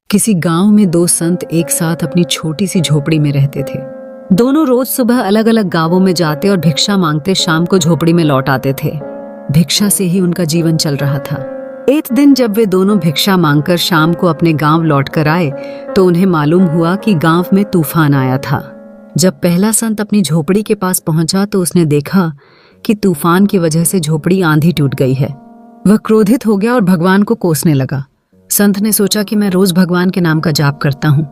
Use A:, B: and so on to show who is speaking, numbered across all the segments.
A: किसी गांव में दो संत एक साथ अपनी छोटी सी झोपड़ी में रहते थे। दोनों रोज सुबह अलग अलग गांवों में जाते और भिक्षा मांगते शाम को झोपड़ी में लौट आते थे। भिक्षा से ही उनका जीवन चल रहा था। एक दिन जब वे दोनों भिक्षा मांगकर शाम को अपने गांव लौट कर आए तो उन्हें मालूम हुआ कि गांव में तूफान आया था। जब पहला संत अपनी झोपड़ी के पास पहुंचा तो उसने देखा कि तूफान की वजह से झोपड़ी आंधी टूट गई है। वह क्रोधित हो गया और भगवान को कोसने लगा। संत ने सोचा कि मैं रोज भगवान के नाम का जाप करता हूँ,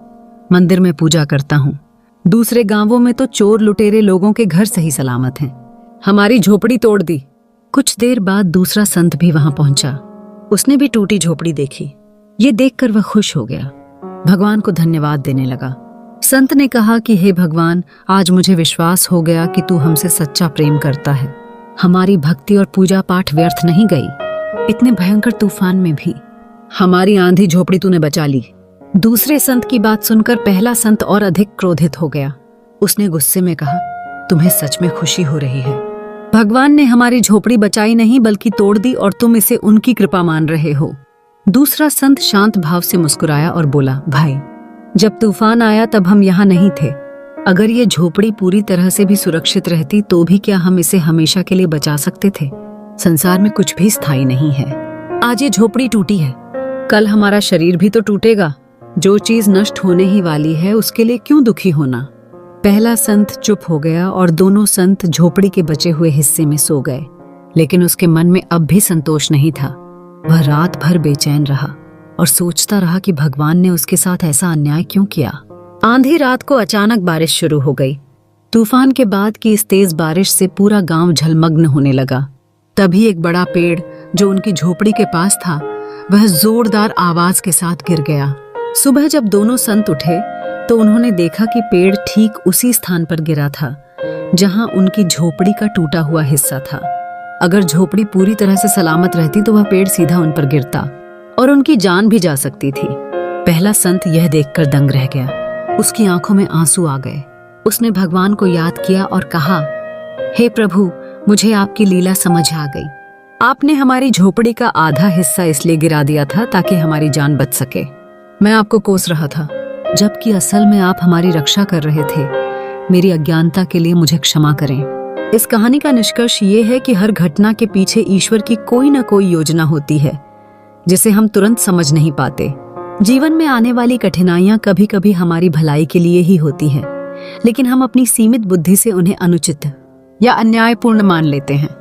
A: मंदिर में पूजा करता हूँ। दूसरे गांवों में तो चोर लुटेरे लोगों के घर सही सलामत हैं। हमारी झोपड़ी तोड़ दी। कुछ देर बाद दूसरा संत भी वहां पहुंचा। उसने भी टूटी झोपड़ी देखी। ये देखकर वह खुश हो गया, भगवान को धन्यवाद देने लगा। संत ने कहा कि हे भगवान, आज मुझे विश्वास हो गया कि तू हमसे सच्चा प्रेम करता है। हमारी भक्ति और पूजा पाठ व्यर्थ नहीं गई। इतने भयंकर तूफान में भी हमारी आंधी झोपड़ी तूने बचा ली। दूसरे संत की बात सुनकर पहला संत और अधिक क्रोधित हो गया। उसने गुस्से में कहा, तुम्हें सच में खुशी हो रही है? भगवान ने हमारी झोपड़ी बचाई नहीं बल्कि तोड़ दी और तुम इसे उनकी कृपा मान रहे हो। दूसरा संत शांत भाव से मुस्कुराया और बोला, भाई, जब तूफान आया तब हम यहाँ नहीं थे। अगर ये झोपड़ी पूरी तरह से भी सुरक्षित रहती तो भी क्या हम इसे हमेशा के लिए बचा सकते थे? संसार में कुछ भी स्थायी नहीं है। आज ये झोपड़ी टूटी है, कल हमारा शरीर भी तो टूटेगा। जो चीज नष्ट होने ही वाली है उसके लिए क्यों दुखी होना? पहला संत चुप हो गया और दोनों संत झोपड़ी के बचे हुए हिस्से में सो गए। लेकिन उसके मन में अब भी संतोष नहीं था। वह रात भर बेचैन रहा और सोचता रहा कि भगवान ने उसके साथ ऐसा अन्याय क्यों किया। आंधी रात को अचानक बारिश शुरू हो गई। तूफान के बाद की इस तेज बारिश से पूरा गांव जलमग्न होने लगा। तभी एक बड़ा पेड़ जो उनकी झोपड़ी के पास था वह जोरदार आवाज के साथ गिर गया। सुबह जब दोनों संत उठे तो उन्होंने देखा कि पेड़ ठीक उसी स्थान पर गिरा था जहां उनकी झोपड़ी का टूटा हुआ हिस्सा था। अगर झोपड़ी पूरी तरह से सलामत रहती तो वह पेड़ सीधा उन पर गिरता और उनकी जान भी जा सकती थी। पहला संत यह देखकर दंग रह गया। उसकी आंखों में आंसू आ गए। उसने भगवान को याद किया और कहा, हे प्रभु, मुझे आपकी लीला समझ आ गई। आपने हमारी झोपड़ी का आधा हिस्सा इसलिए गिरा दिया था ताकि हमारी जान बच सके। मैं आपको कोस रहा था, जबकि असल में आप हमारी रक्षा कर रहे थे। मेरी अज्ञानता के लिए मुझे क्षमा करें। इस कहानी का निष्कर्ष ये है कि हर घटना के पीछे ईश्वर की कोई न कोई योजना होती है जिसे हम तुरंत समझ नहीं पाते। जीवन में आने वाली कठिनाइयां कभी कभी हमारी भलाई के लिए ही होती हैं, लेकिन हम अपनी सीमित बुद्धि से उन्हें अनुचित या अन्यायपूर्ण मान लेते हैं।